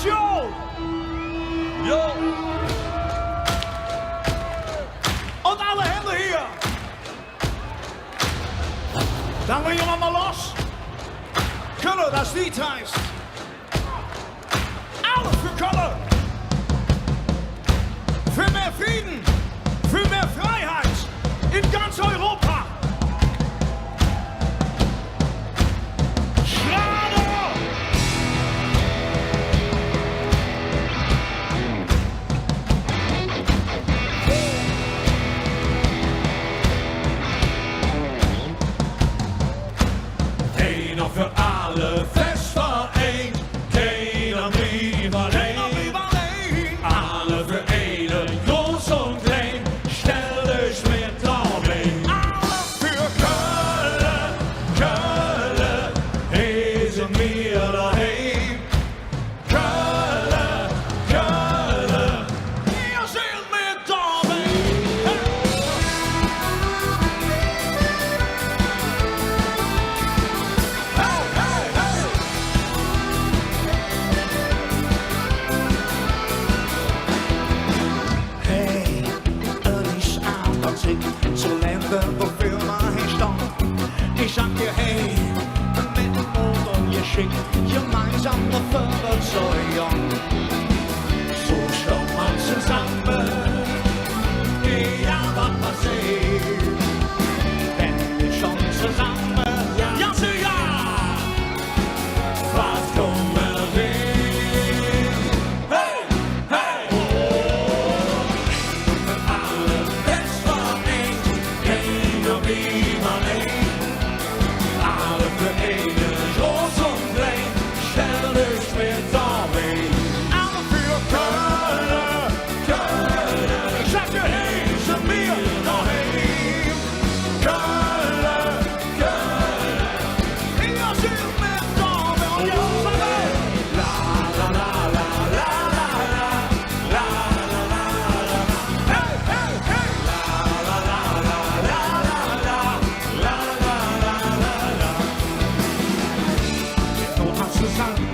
Gratulation! Jo! Und alle Hände hier! Dann legen wir mal los. Kölle, das Lied heißt. Alle für Kölle! Für mehr Frieden, für mehr Freiheit in ganz Europa! Schrade! Einer für alle, fest vereint, keiner blieb allein. Alle für einen, groß und klein, stell dich mit Traum. Alle für Kölle, Kölle, hier sind wir daheim. Kölle, Kölle, Wir sind mit dabei! Hey, hey, hey! Hey, het is aan dat ik zo leven beveel maar geen stand. Ik sag dir hey, mit dem Motor geschickt, gemeinsam eine Feuerzeug. So schaut man zusammen, ja, was passiert, wenn wir schon zusammen, ja, so ja, was kommen wir? Hey, hey! Für alle, fest vereint, keiner blieb allein. Alle für einen, groß und klein, stell dich mit dabei. alle für Kölle, Kölle, ich sag dir hey, sind wir daheim. Kölle, Kölle, Wir sind mit dabei und jetzt zusammen. la la la la la la la la la la. Hey, hey, hey! Nur mal zusammen,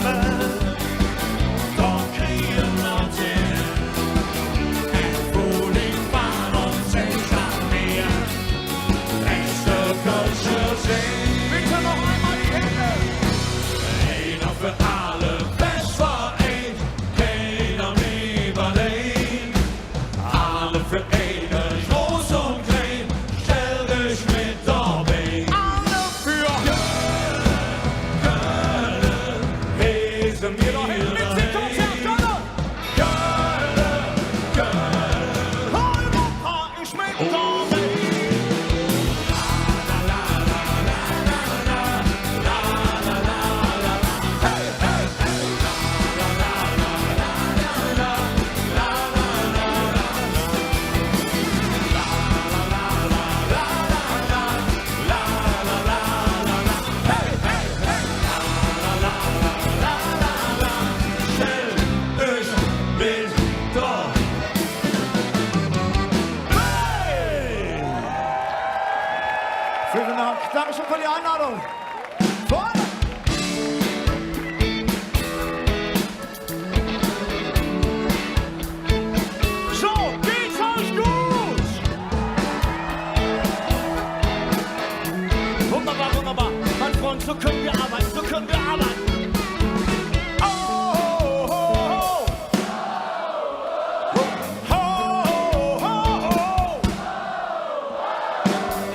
Doch kriegen wir den Frühling von uns nicht mehr. Echte Kölsche sehen, bitte noch einmal die Hände. einer für alle, fest vereint, keiner blieb allein. Alle für einen, groß und klein, stell dich mit dabei. Alle für Hier sind wir mit dem Konzert, Kölle! Kölle, Kölle. Europa ist mit dabei. Hey, hey, hey! Vielen Dank. Dankeschön für die Einladung. Vorne! So, geht's euch gut? Wunderbar, wunderbar. Mein Freund, so können wir arbeiten, so können wir arbeiten. Oh, oh, oh, oh. Oh, oh, oh.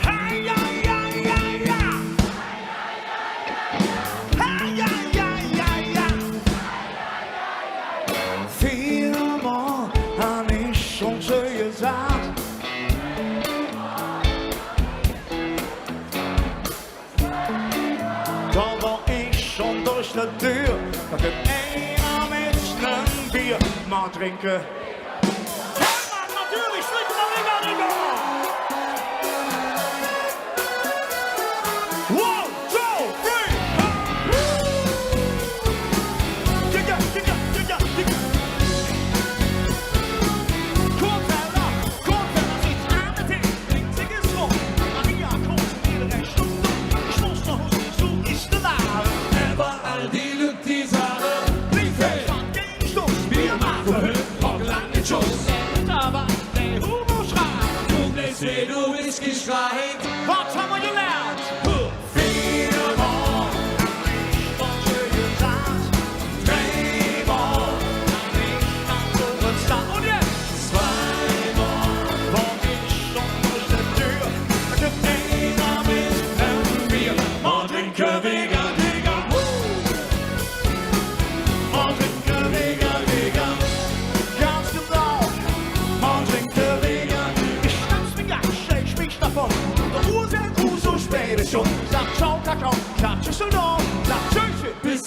Hey, ja, ja, ja, ja. Hey, ja, ja, ja, ja. Viermal hab ich schon zu gesagt. Da war ich schon durch die Tür, da wird einer mit einem Bier mal trinken. Mann, natürlich, trinken wir länger, Digga! One, two, three! Digga, Digga, Digga, Digga! Kornfelder, Kornfelder, sieht an mit dem Ding, ist rum. Maria, kommt in ihre Stunde. Ich muss noch so ist der Name. Überall die Leute, die sagen, wie viel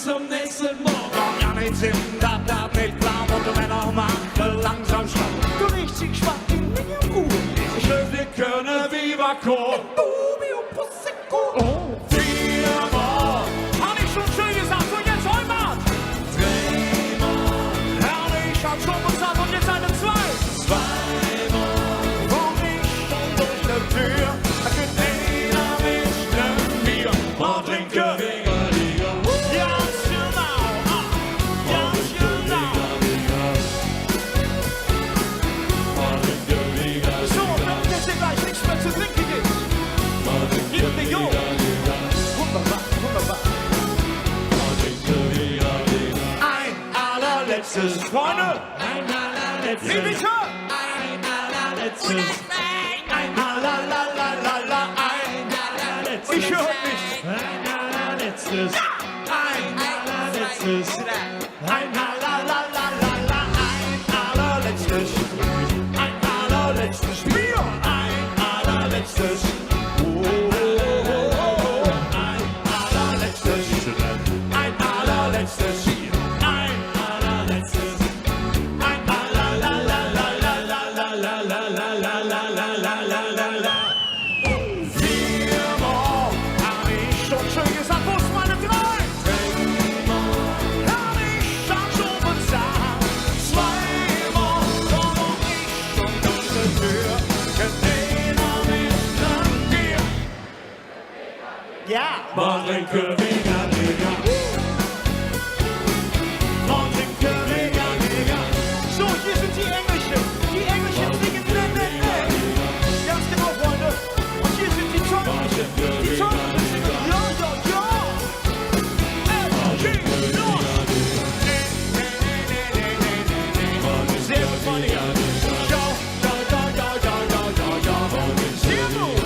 zum nächsten Morgen. Ja, nicht Sinn, da nicht blau und du Männer machen langsam schlau. Du richtig schwach in mir Ruhe. Ich will die Körner wie Vakor. Bubio Prosecco. Oh, viermal. Hab ich schon schön gesagt, so jetzt hol mal. Dreimal. Herrlich, hab schon gesagt und jetzt eine zwei. Zweimal. Komm ich schon durch die Tür, da geht einer mit mir. Mal trinken. Ganz genau, ganz genau. So, damit es dir gleich nichts mehr zu trinken gibt. Gib mir Jo. Wunderbar, wunderbar. Ein allerletztes, Freunde. Ein allerletztes. Wie bitte? Ein allerletztes. Ein allerletztes. Ein allerletztes. Ich höre nicht. Ein allerletztes. Ein Allerletztes. Ein allerletztes. Ein allerletztes Bier. Ein allerletztes. Ein allerletztes. Ein allerletztes. Ein allerletztes. Ein allerletztes. Viermal hab ich schon schön gesagt, wo ist meine drei? Hab ich schon bezahlt. Zweimal komm ich schon durch die Tür. Keiner mit dir. Ja. Mal trinken, Digga. Mal trinken, Digga. So, hier sind die Englischen. Die Englischen singen Ganz genau, Freunde. Und hier sind die Tollen. Die Tollen singen. Ja. Sehr gut, Freunde. Ja. Sehr gut.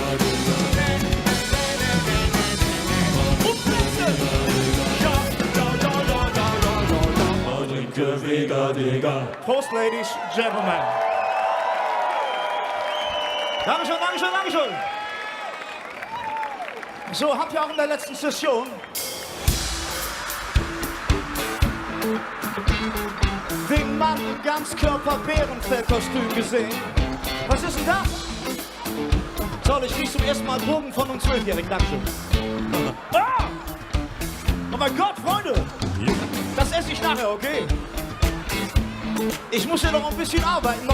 Und Plätze. Mal trinken, Digga. Prost, Ladies, Gentlemen. Dankeschön. So, habt ihr auch in der letzten Session den Mann im Ganzkörper-Bärenfellkostüm gesehen? Was ist denn das? Soll ich nicht zum ersten Mal Drogen von uns 12-Jährigen? Dankeschön. Ah! Oh mein Gott, Freunde! Das esse ich nachher, okay? Ich muss ja noch ein bisschen arbeiten,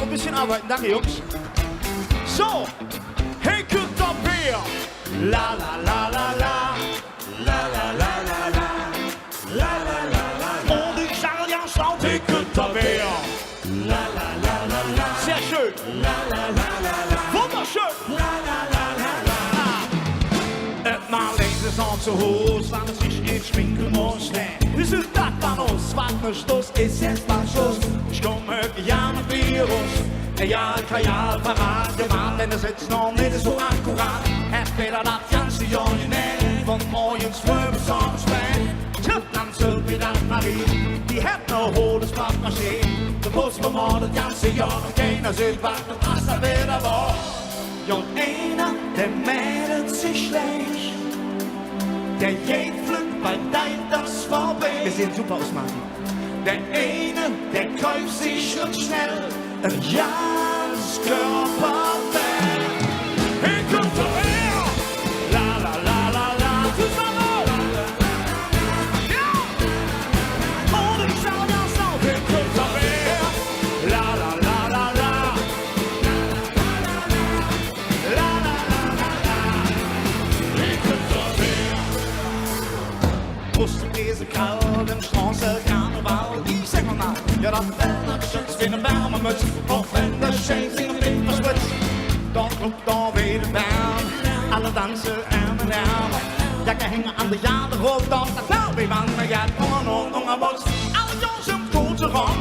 Danke, Jungs. So, hey, guter Bär. La la la la la. La la la la la. La la la la la. Und ich sage ja schon, hey, guter Bär. La la la la la. Sehr schön. La la la la la. Wunderschön. La la la la la. Marlene ist auch zu Hause, wann es sich nicht schminken muss. Wir sind das von uns, Wagnerstoß ist jetzt mal Schluss. Ich komme gerne Virus. Ja, Kajal, Verrat, gemacht, denn es ist noch nicht so akkurat. Entweder das ganze Jahr nicht, von morgens früh bis abends spät. Tipp dann so wie das Marie, die hat noch hohes Pappmaschine. Da muss man mal das ganze Jahr noch keiner sieht, was da wieder war. Ja, und einer, der meldet sich schlecht, der geht flink bei dein das vorbei. Wir sehen super aus, Martin. Der eine, der kauft sich und schnell ein Jahreskörperbett. Hey, kommt doch her! La la la la la, zusammen! Ja! Und ich schau das auf, hey, kommt doch her! La la la la la. La la la la la. Hey, kommt doch her! Brustkäse, kalt im Straße, Karneval, ich sag mal, ja, das Schutz wie eine Wärmemütze, auch wenn der Schäß in den Wind verspritzt. Dort kommt da wieder Wärme, alle dansen Arm in Arm. Jacke hängen an de jaren op, dort dat nou wie man me gaat on bots. Alle jongens im grote rond,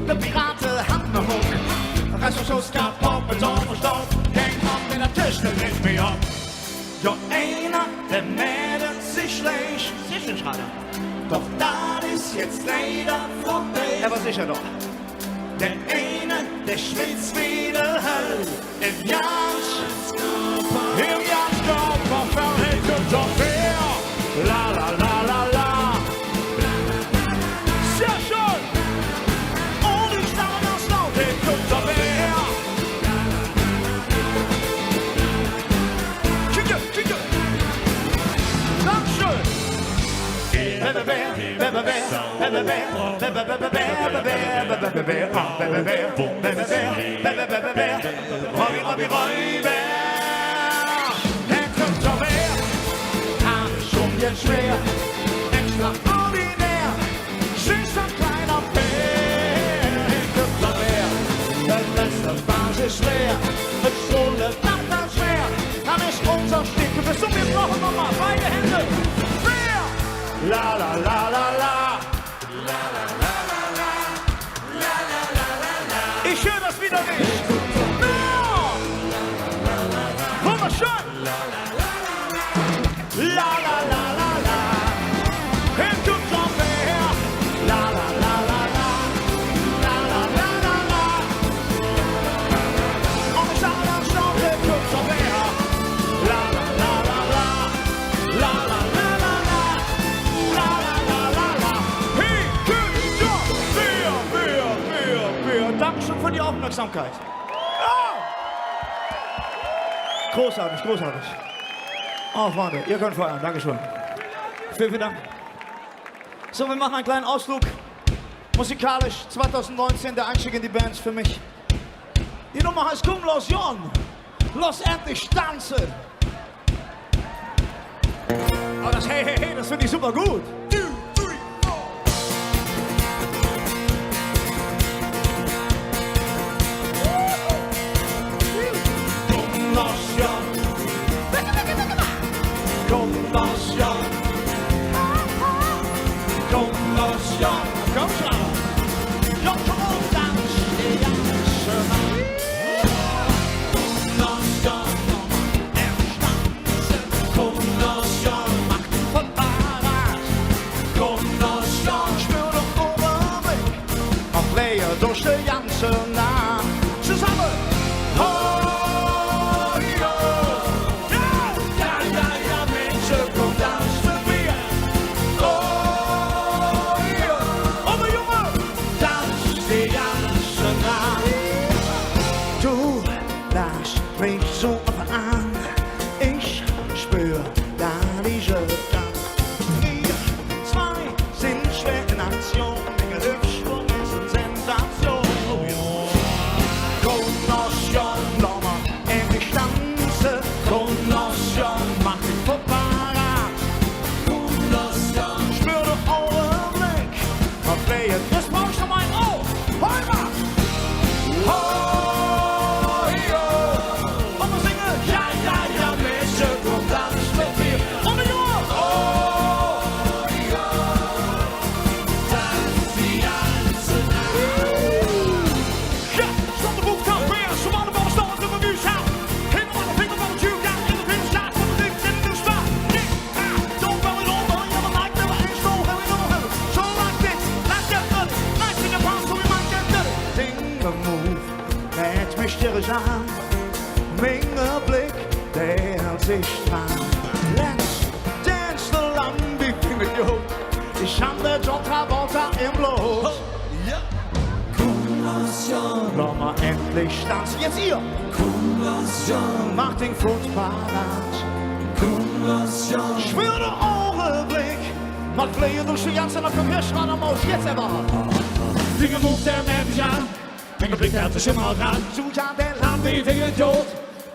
de piraten haben ne Hund. Reis so kapot mit Sommerstoff, denkt man mit der Tisch nicht mehr ab. Ja, einer, der meldet sich schlecht, sicher schade. Doch das ist jetzt leider vorbei. Er war sicher doch. Der eine, der schwitzt wie der Höll. Im Jahreskörper verhält und doch wer. La la la la la. Schwer, extraordinär, süßer kleiner Bär, Bär, der letzte Phase schwer, mit Stunde macht das schwer, dann ist unser Stück, du bist so, wir brauchen nochmal beide Hände, Bär, la la la la la, la la la la la, la la la la la, ich höre das wieder nicht, Bär, wunderschön, la la la la la. Dankeschön für die Aufmerksamkeit. Ja. Großartig, großartig. Oh, Freunde, ihr könnt feiern. Dankeschön. Vielen, vielen Dank. So, wir machen einen kleinen Ausflug. Musikalisch 2019 der Einstieg in die Bands für mich. Die Nummer heißt Komm los, Jon. Los endlich tanzen. Aber das Hey, hey, hey, das finde ich super gut. Durch die ganze Nacht zusammen. Oh, ja, ja, ja, ja, Menschen, komm, tanz mit mir. Oh, ja, aber Junge, tanz die ganze Nacht. Du lass mich so an, ich spür da diese Kraft. Wir zwei sind schwer in Aktion, der Hüpfsprung ist ein Sensation. Jetzt brauch ich noch mal ein O. Hol mal. Oh, ja. Und wir singen. Ja, ja, ja, Mädchen, komm, tanz mit mir. Und wir jungen. Oh, ja. Tanz die ganze Nacht. Ja, from the rooftop prayers, from all of our stars in the view shout. Hey, mama, think about what you got in the finish line. From the things in the spot. Yeah, don't blow it over. You're the mic, never ain't slow. Heavy, no heavy. So like this. Met mich stilletjes aan, mijn blik, der hält sich dran. Let's dance the lambi mit Jod, ich hab der John Travolta im Blut. Ja. Komm los, Jon, lass mal endlich tanzen, jetzt ihr. Komm los, Jon, mach den Fuß parat. Komm los, Jon, spür den Augenblick, mach Flehe durch die ganze Nacht, komm her, schreien am Maus, jetzt aber. Finger move der Mensch an. Mijn blik had de schimmel aan. Zoet aan de laan, die vinger dood.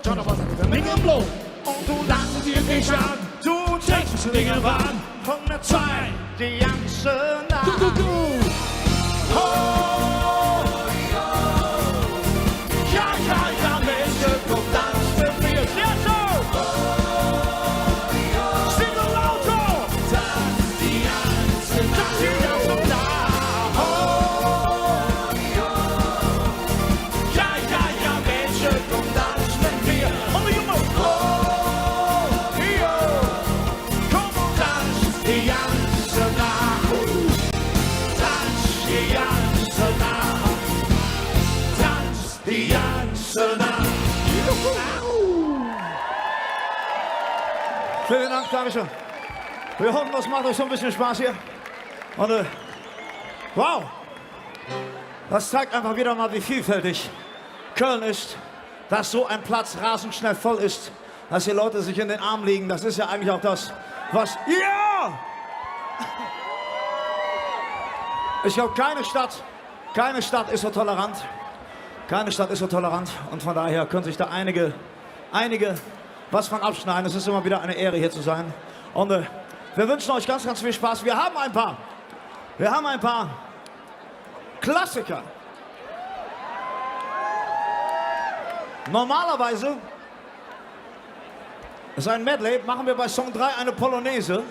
John of wat heb ik een ding in bloot. En toen laten die het niks aan. Toen trekt ze dingen aan. Van met zijn, die ganze nacht. Doe, doe, doe. Oh, ja, ja, ja, mensen, kom dans met mir. Ja, zo. Sing de auto. Dans die ganze nacht. Vielen Dank, Dankeschön. Wir hoffen, das macht euch so ein bisschen Spaß hier. Und wow, das zeigt einfach wieder mal, wie vielfältig Köln ist, dass so ein Platz rasend schnell voll ist, dass die Leute sich in den Arm liegen. Das ist ja eigentlich auch das, was... Ja! Ich glaube, keine Stadt ist so tolerant. Keine Stadt ist so tolerant. Und von daher können sich da einige was von abschneiden. Es ist immer wieder eine Ehre, hier zu sein. Und wir wünschen euch ganz, ganz viel Spaß. Wir haben ein paar Klassiker. Normalerweise ist ein Medley, machen wir bei Song 3 eine Polonaise.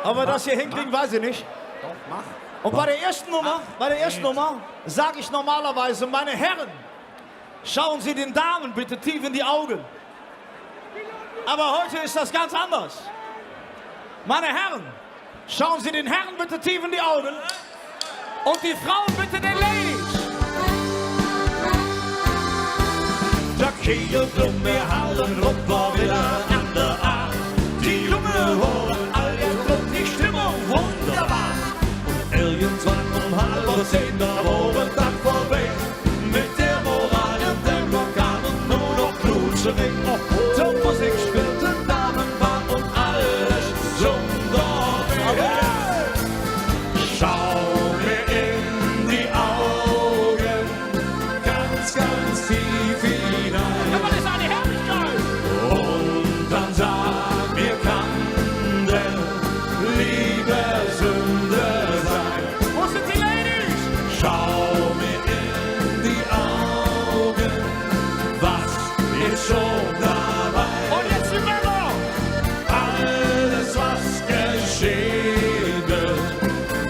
Aber das hier hinkriegen, weiß ich nicht. Und bei der ersten Nummer sage ich normalerweise, meine Herren, schauen Sie den Damen bitte tief in die Augen. Aber heute ist das ganz anders. Meine Herren, schauen Sie den Herren bitte tief in die Augen. Und die Frauen bitte den Ladies. Der Kegelblumen, wir hallen rum, war wieder an der Art. Die Jungen holen all ihr Glück, die Stimmung wunderbar. Und irgendwann 9:30, da wurde dann vorbei. Mit der Moral und dem Lokal und nur noch Knutschering. Zur Musik spielten Damenband und alles zum Dorf. Schau mir in die Augen, ganz, ganz tief hinein. Aber das ist eine Herrlichkeit. Und dann sag mir, kann denn Liebe Sünde sein? Wo sind die Ladies? Schau mir in die Augen, was ist schon dabei? Und jetzt die Männer. Alles, was geschehen wird,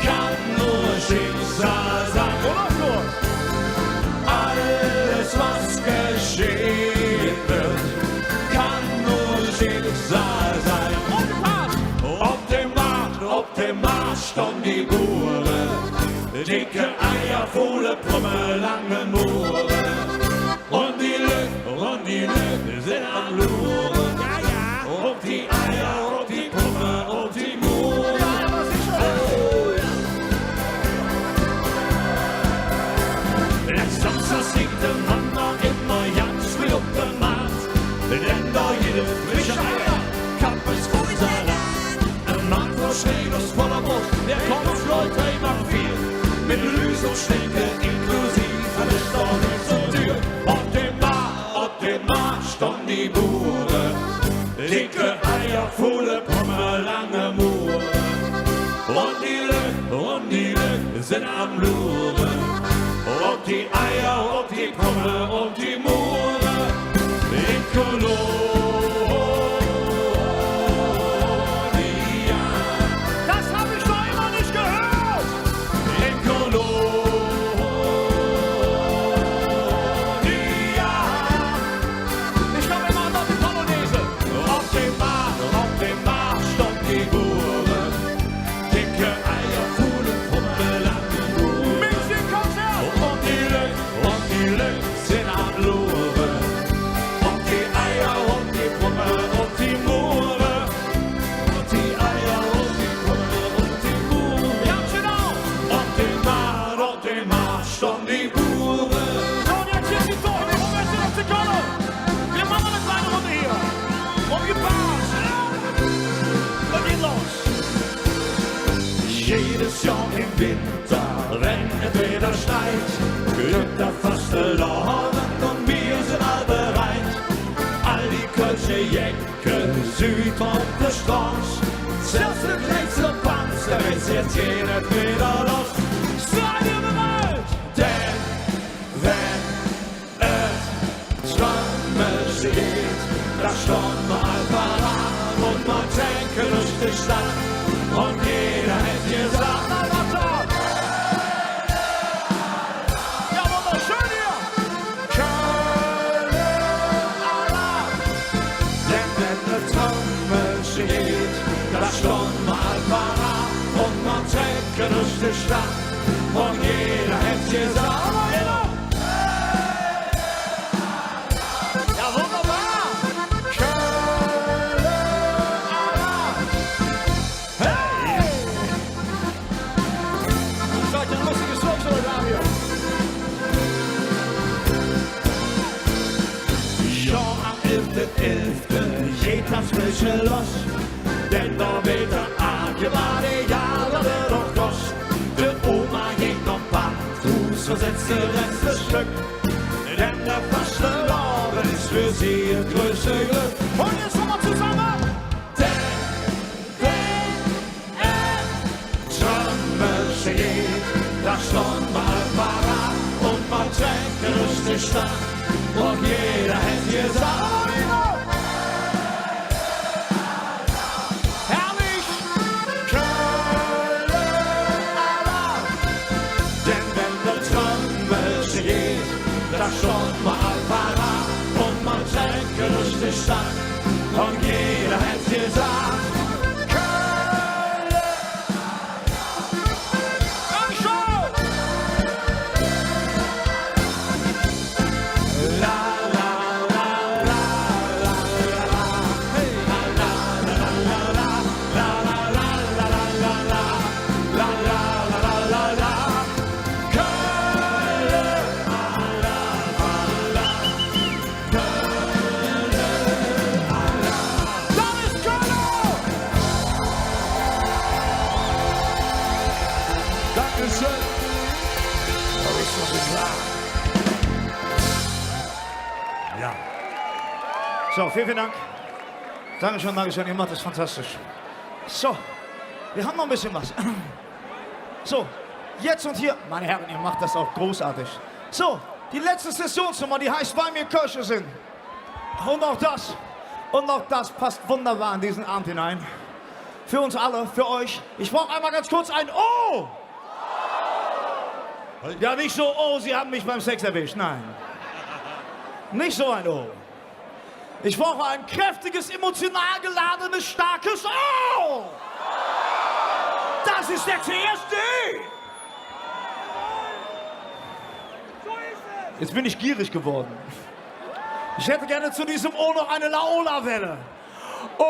kann nur Schicksal sein. Alles, was geschehen wird, kann nur Schicksal sein. Auf dem Marsch stehen die Buren, dicke Eier, volle Pumme, lange Moore. Und die Lücken sind am Luren. Und die Eier, und die Pumme, und die Moore. Der Samstag singt der Mann noch immer ganz viel auf der Markt. Denn da jede frische Eier, Kappes und Salat. Ein Mann vor Schneelos voller Brust, der kommt Leute immer viel. Mit Lüs und Schnecke inklusive, das ist doch nicht so teuer. Auf dem Markt stehen die Buren, dicke Eier, volle Pumme, lange Moore. Und die Lücken sind am Luren. Und die Eier, und die Pumme, und die Moore in Kolonia. Das habe ich doch immer nicht gehört. In Kolonia. Ich glaube immer noch die Polonaise. Auf dem Marsch stehen die Buren, dicke Eier, volle Pumme, lange Moore. Musikkonzert. Und die Lücken sind am Luren. Und die Eier, und die Pumme, und die Moore. Und die Eier, und die Pumme, und die Moore. Ganz genau. Auf dem Marsch stehen die Buren. So, und jetzt hier ist die Tor. Wir kommen jetzt in die Kolle. Wir machen eine kleine Runde hier. Umgepasst. Und geht los. Jedes Jahr im Winter, wenn es wieder schneit, glückt der Fastelavend und wir sind all bereit. All die Kölsche Jäcke, Süd und der Strauß, selbst der kleinste Panzer ist jetzt hier nicht wieder los. Seid ihr bereit? Denn wenn es Ströme steht, da stehen wir all parat und man trinken durch die Stadt und jeder hätte gesagt, Ja, wunderschön hier. Köln, Allah. Denn wenn der Trommel steht, da stehen wir all parat und man trinken durch die Stadt und jeder hätte gesagt, Ja, wunderbar. Köln, Allah. Hey! Seid ihr ein lustiges Volkssoldat hier? Schon am 11.11. geht das Frische los, denn da wird der Arke war der Jahre doch übersetzt letztes Stück. Denn der Fastelavond ist für sie ihr größtes Glück. Und jetzt nochmal zusammen. Das stand mal parat und man trägt lustig stand und jeder hätte gesagt, Herrlich. Köln, Allah. Denn wenn der Trommel steht, das stand mal parat und man trägt lustig stand und jeder hätte gesagt, Ja. So, vielen Dank. Dankeschön, Dankeschön, ihr macht das fantastisch. So, wir haben noch ein bisschen was. So, jetzt und hier, meine Herren, ihr macht das auch großartig. So, die letzte Sessionsnummer, die heißt Bei mir Kirche sind. Und auch das passt wunderbar in diesen Abend hinein. Für uns alle, für euch. Ich brauche einmal ganz kurz ein Oh! Ja, nicht so, oh, Sie haben mich beim Sex erwischt, nein. Nicht so ein Oh. Ich brauche ein kräftiges, emotional geladenes, starkes Oh! Das ist der CSD! Jetzt bin ich gierig geworden. Ich hätte gerne zu diesem Oh noch eine Laola-Welle. Oh!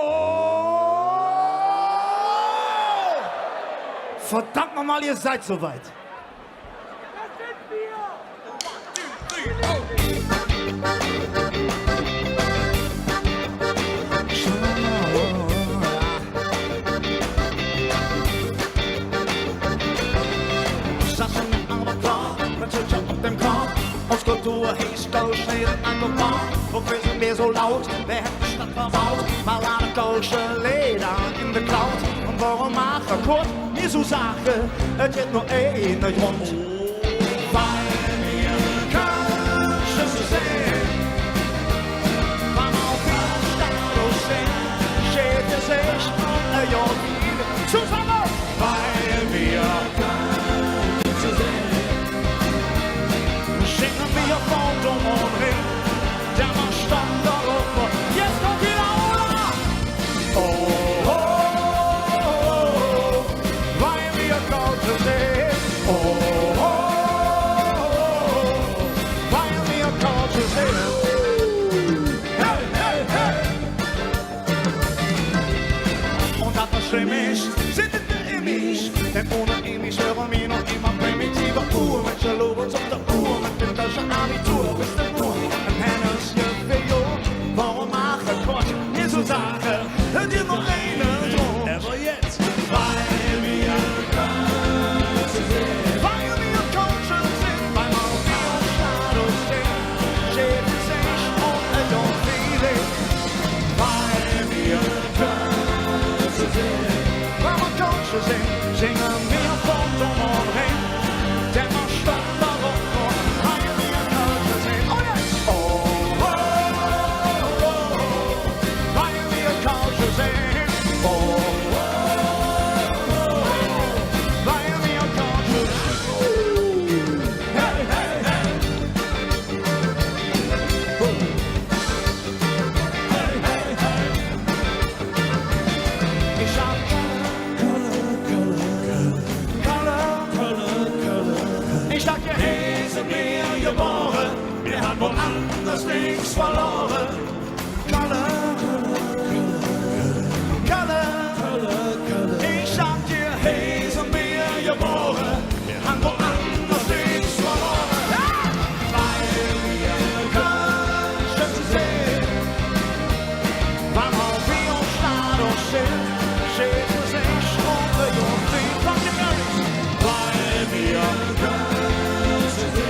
Verdammt nochmal, ihr seid soweit. Kultur hieß Goldschnee angebaut. Wofür sind wir so laut? Wer hat die Stadt verbaut? Mal eine goldsche Leder in der Cloud. Und warum macht er kurz? Mir so Sache, es geht nur einen Grund. Weil wir Kirche sehen. Wann auf der Stadt sind, steht es sich und wieder zusammen. Weil wir Kirche sehen. Singen wir von und hin, der Mann stand da oben. Jetzt kommt die Laola! Oh, oh, oh, oh, weil wir Gott sehen. Oh, oh, oh, oh, weil wir Gott sehen. Hey, hey, hey! Und das, was schlimm ist, sind wir Image. Denn ohne Image hören wir noch immer primitive Urmenschen loben zum der Uhr mit dem deutschen Abitur. Bist du nur ein Hennes Gefehl? Warum mache Gott mir so Sache? Hört ihr noch einen Ton? Aber jetzt, weil wir Kirche sind. Weil wir Kirche sind. Weil man auf der Stadt steht. Steht es sich und don't feel it. Weil wir Kirche sind. Weil wir Kirche sind. Singen wir von und hin. Der Mann stand da oben, weil wir Kirche sind. Oh yes! Oh, oh, oh, oh, weil wir Kirche sind. Oh, oh, oh, weil wir Kirche sind. Hey, hey, hey! Hey, hey, hey! Ich sag ich sag dir, hey, sind wir geboren, wir haben woanders nichts verloren. Kalle, Kalle, ich sag dir, hey, sind wir geboren, wir haben woanders nichts verloren. Ja! Weil wir Kirche sind, wann auch wir uns Status sind, steht es sich unter uns, wie von dem Mary. Weil wir Kirche sind.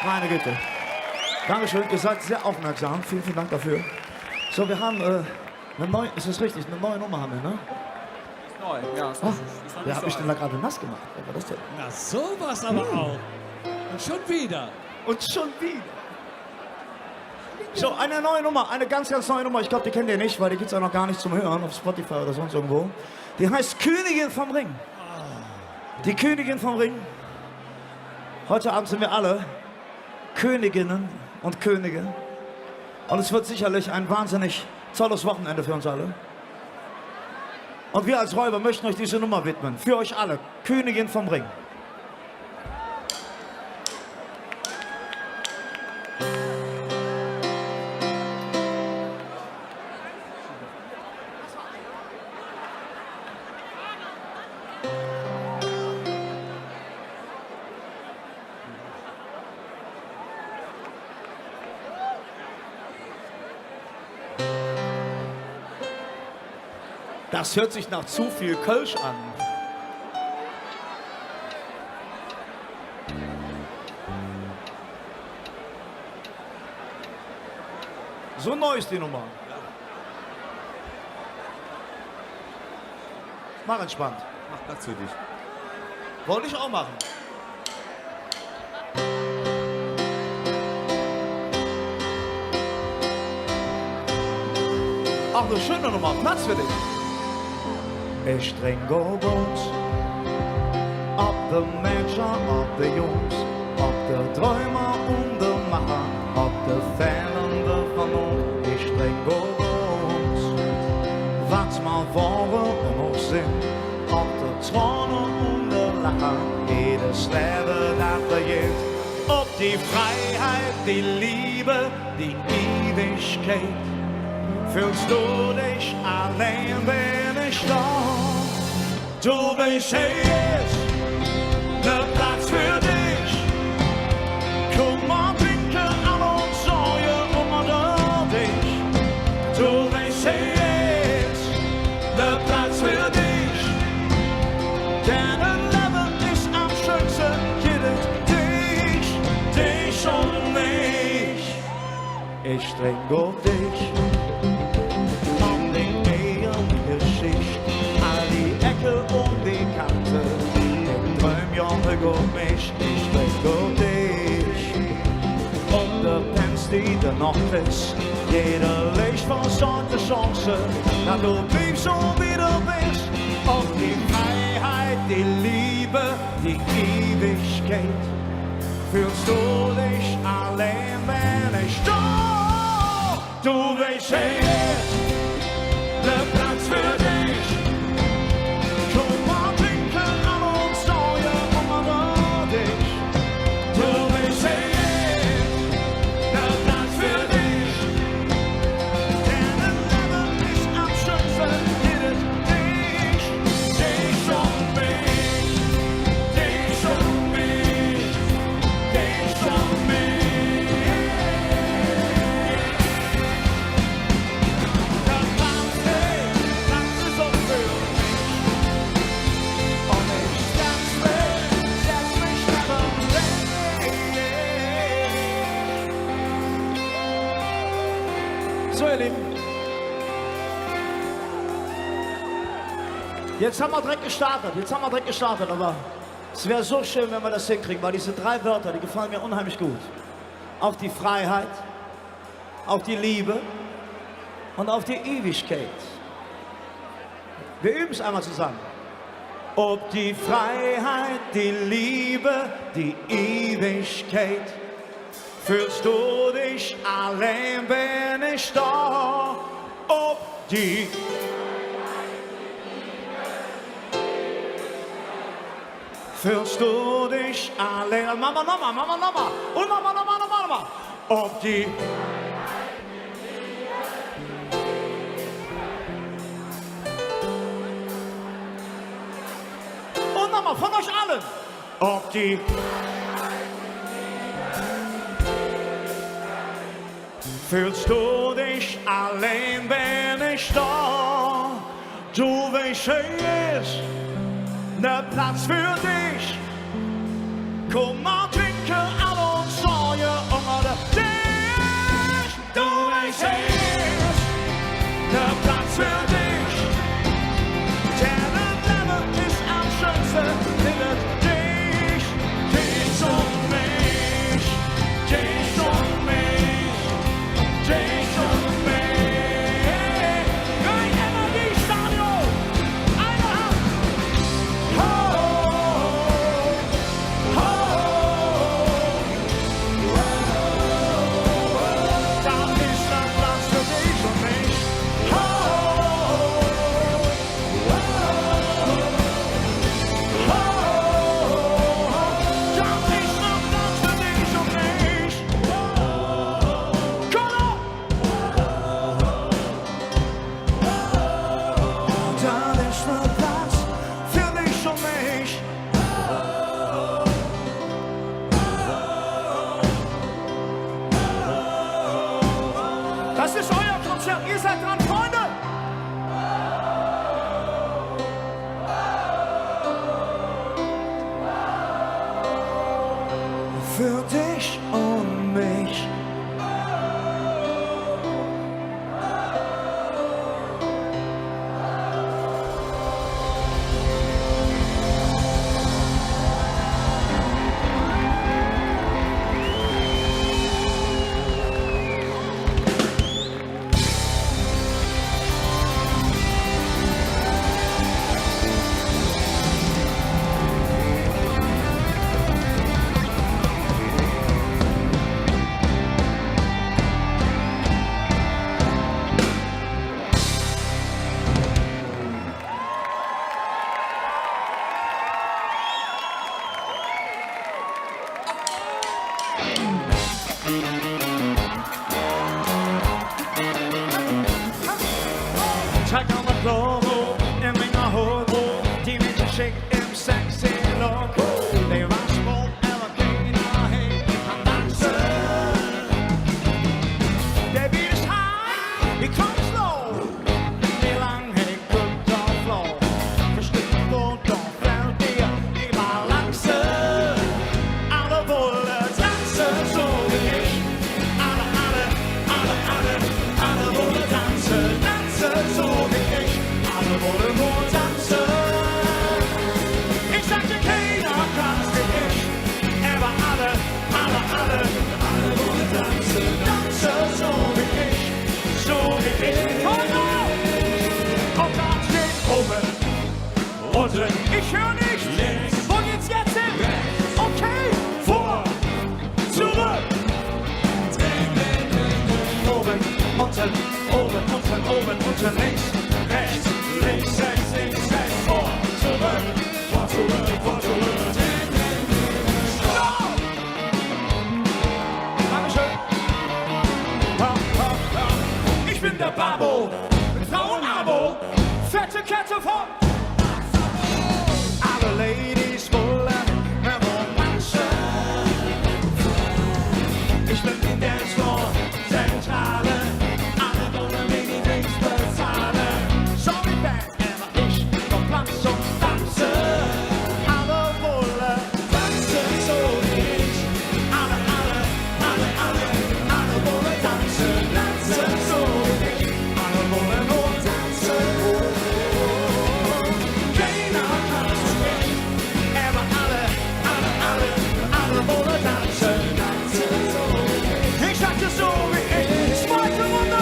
Meine Güte. Dankeschön, ihr seid sehr aufmerksam. Vielen, vielen Dank dafür. So, wir haben eine neue, ist das richtig, eine neue Nummer haben wir, ne? Ist neu, ja. Ist Wer hat mich denn da gerade nass gemacht? Wer war das denn? Na, sowas aber auch. Und schon wieder. Und schon wieder. So, eine neue Nummer, eine ganz, ganz neue Nummer. Ich glaube, die kennt ihr nicht, weil die gibt es auch noch gar nicht zum Hören auf Spotify oder sonst irgendwo. Die heißt Königin vom Ring. Die Königin vom Ring. Heute Abend sind wir alle Königinnen und Könige. Und es wird sicherlich ein wahnsinnig tolles Wochenende für uns alle. Und wir als Räuber möchten euch diese Nummer widmen. Für euch alle. Königin vom Ring. Das hört sich nach zu viel Kölsch an. So neu ist die Nummer. Mach entspannt. Mach Platz für dich. Wollte ich auch machen. Ach, eine schöne Nummer. Platz für dich. Ich trinke Boot, ob der Manager, ob der Jungs, ob der Träumer und der Macher, ob der Fan und der Vernunft. Ich trinke Boot, was mal waren und noch sind, ob der Träumer und der Lacher, jedes Leben das beginnt. Ob die Freiheit, die Liebe, die Ewigkeit. Fühlst du dich allein, bin ich da? Du bist jetzt der Platz für dich. Komm mal, winke an und Säue um dich. Du bist jetzt der Platz für dich. Dein Leben ist am schönsten, dich und mich. Ich trinke auf dich. Um die Kante, ich träum Jahre um mich, ich trinke um dich. Und der Pens, die der Nacht ist, jeder Licht versorgte Chance, dass du bleibst so wie du bist. Und die Freiheit, die Liebe, die Ewigkeit, fühlst du dich allein, wenn ich da. Du bist jetzt der Platz für dich. So, ihr Lieben. Jetzt haben wir direkt gestartet, aber es wäre so schön, wenn wir das hinkriegen, weil diese 3 Wörter, die gefallen mir unheimlich gut. Auf die Freiheit, auf die Liebe und auf die Ewigkeit. Wir üben es einmal zusammen. Ob die Freiheit, die Liebe, die Ewigkeit. Fühlst du dich allein, bin ich da? Ob die fühlst du dich allein? Mama, Mama, Mama, Mama. Und Mama, Mama, Mama, Mama. Ob die und Mama, von euch allen. Ob die fühlst du dich allein, bin ich da? Du weißt, ist der Platz für dich. Komm mal, trinke an und Säure für dich und mich. Check on the floor, in my hood, teenager shake im sexy look. They rush for everything in our head and dancer. Their beat is high, it comes low. Die lange guckt auf Floor, verstimmt und doch fällt dir die Balance. Alle wollen tanzen, so wie ich. Alle wollen tanzen, tanzen so wie ich. Alle wollen nur tanzen. Ich sagte, keiner kann's wie ich. Aber alle wollen tanzen, tanzen so wie ich. So wie ich. Und da steht oben, unten, ich hör nicht. Links. Wo geht's jetzt hin? Rechts. Okay, vor, zurück. Oben, unten, oben, unten, links, rechts, links, rechts, links, rechts, vor, zurück, vor, zurück, vor, zurück. Stopp! Dankeschön. Ich bin der Babo, mit Frauenabo, fette Kette von alle Ladies wollen Romance. Ich bin die Dancefloor Zentrale. Alle wollen mir die Drinks bezahlen. Sorry, Band, aber ich komm Platz und tanze. Alle wollen tanzen, so wie ich. Alle wollen tanzen, tanzen, so wie ich. Alle wollen nur tanzen. Keiner kann's wie ich. Aber alle wollen tanzen, tanzen, so wie ich. Ich sag dir so wie ich. Zweite Runde.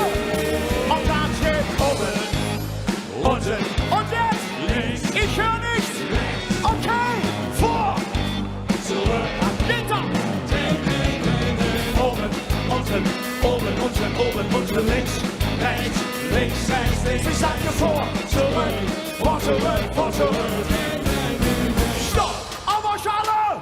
Und dann steht oben, unten und jetzt links. Ich hör nichts. Okay, vor, zurück, hinter. Oben, unten, links, rechts, links, rechts, links. Ich sag dir vor, zurück, vor, zurück, vor, zurück. Stopp, auf euch alle!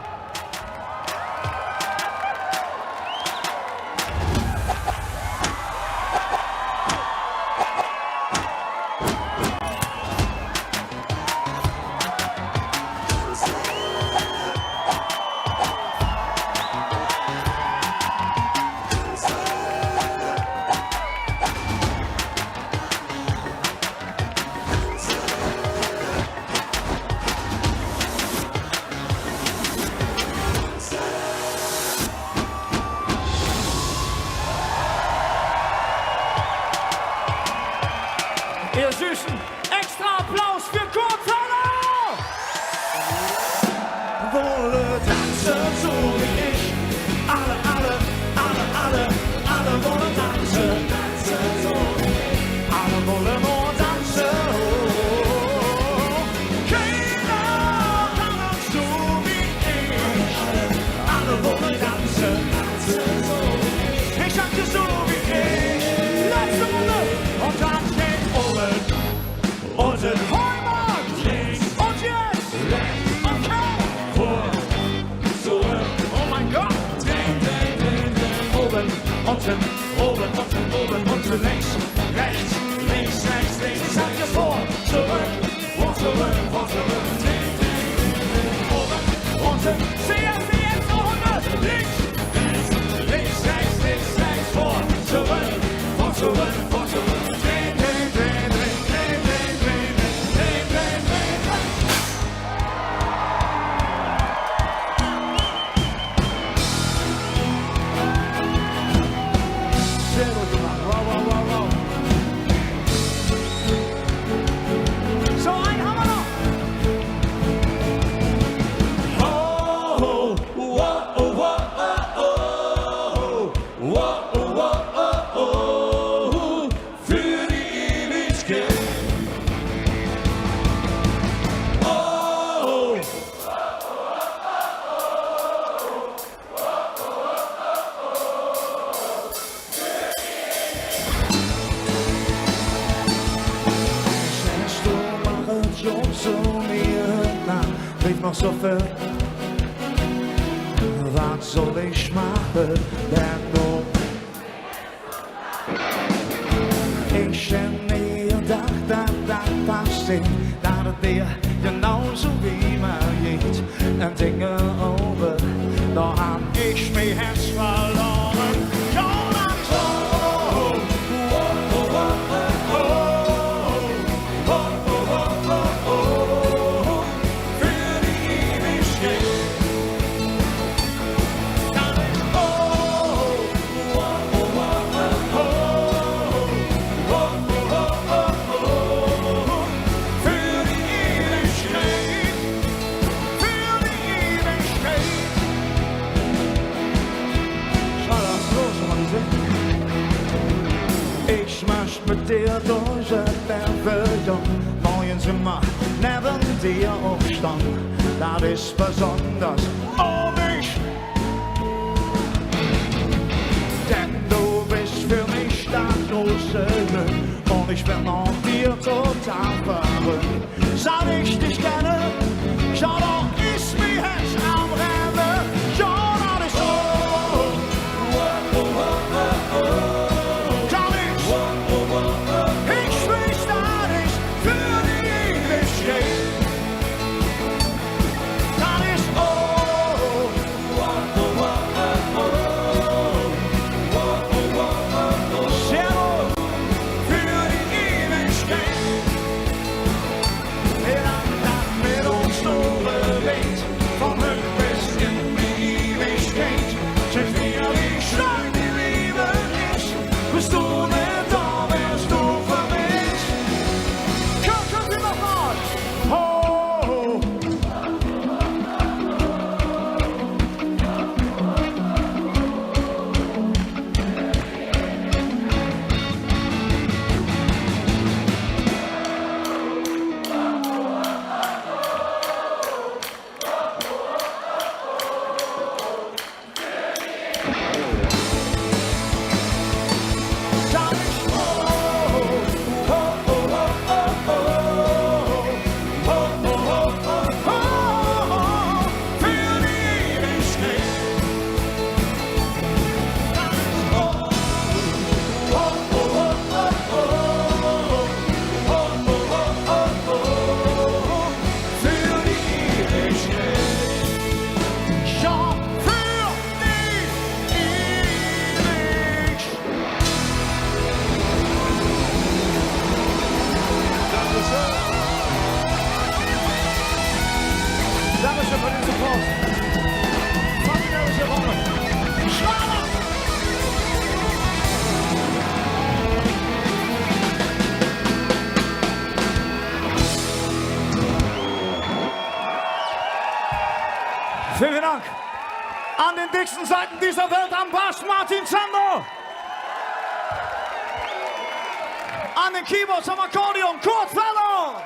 noch so viel. Was soll ich machen, denn du? Ich hätte nie gedacht, dass das passiert, dass es dir genauso wie mir geht. Und Dinge oben, da hab ich mich jetzt verloren. Ja, dann so. Für die Ewigkeit. Ich möchte mit dir durch den Welt, morgens immer neben dir aufstehen. Das ist besonders oh mich, denn du bist für mich das große Glück und ich bin auf dir total verrückt. Seit ich dich kenne, schau doch, ist mir Herz am Rennen. Ja, das ist so. Dankeschön für den Support. Fantastische Runde. Schwager! Vielen Dank an den dicksten Seiten dieser Welt am Bass Martin Zander. An den Keyboards am Akkordeon Kurt Feller.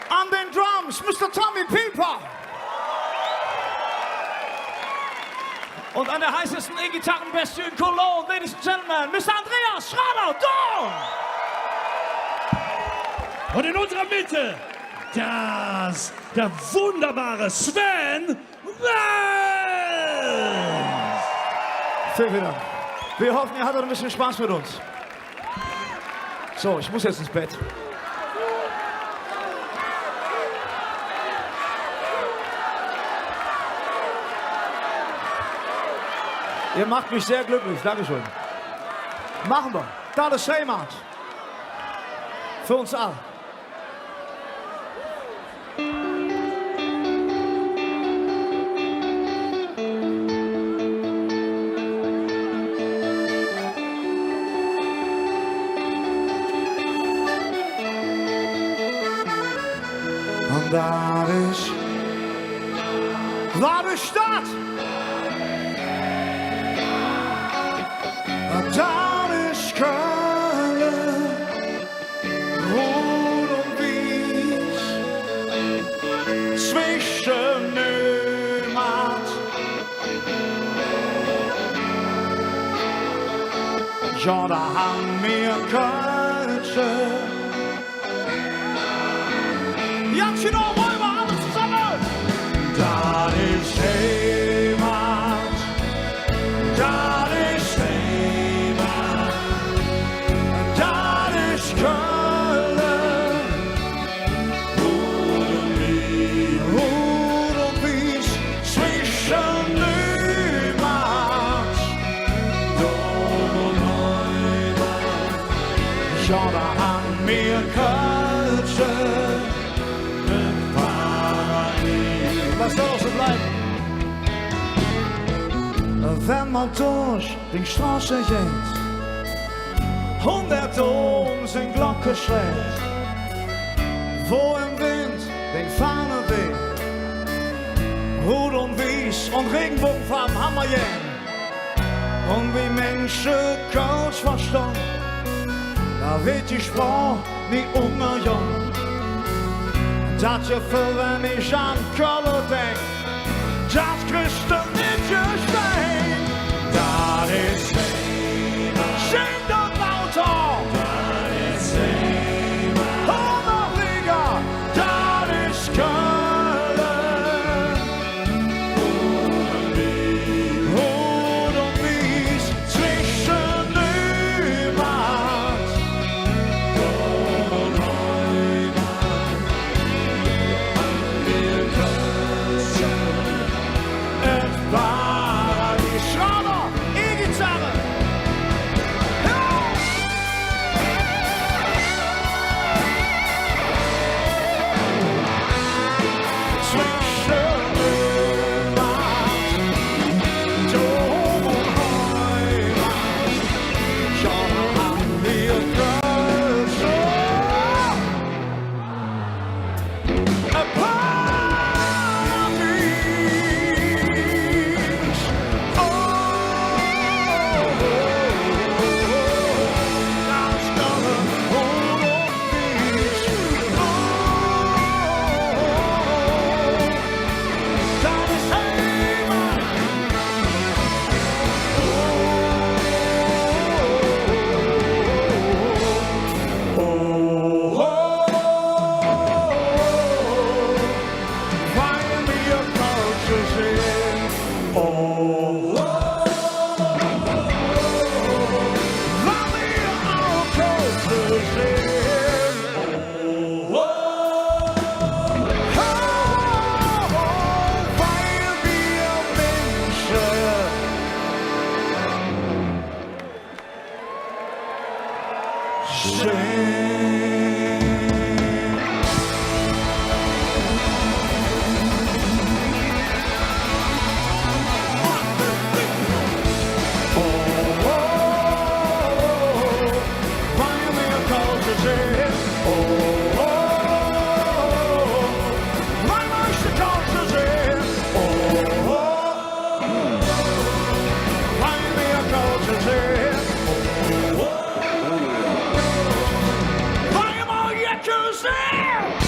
An den Drums Mr. Tommy Pieper. Und an der heißesten E-Gitarrenbestie in Cologne, ladies and gentlemen, Mr. Andreas Schrader, Dawn! Und in unserer Mitte der wunderbare Sven Wells. Vielen Dank. Wir hoffen, ihr hattet ein bisschen Spaß mit uns. So, ich muss jetzt ins Bett. Ihr macht mich sehr glücklich. Dankeschön. Machen wir. Da ist Heimat. Für uns alle. Und da ist die Stadt. Da ist Köln, Rot und Wies, zwischen Neumarkt. Ja, da haben wir Kölsche. Janschen und Räuber, alle zusammen. Das ist Heimat, das ist Heimat, das ist Köln. Rot und Wies zwischen Nübach, Dom und Neumarkt. Ja, da haben wir Kölsche. Was soll so bleiben? Wenn man durch die Straße geht, 100 sind Glocke schlägt, wo im Wind den Fahne weht, Rot und Wies und Regenbogenfarben haben wir jähen. Und wie Menschen kurz verstanden, da wird die Sprache nicht umgejungen. Dat je veel wenn ich an Köln denk, das kriegst du nicht gestehen. Das ist Heimat, schön das Auto, das ist Heimat, Hundertliga, das ist Köln. Rot und Wies zwischen Nübach, Dom und Neumarkt. Die Schrauber, E-Gitarre. Zwischen Nübach, Dom und Neumarkt. Ja, da haben wir Kölsche. Fire,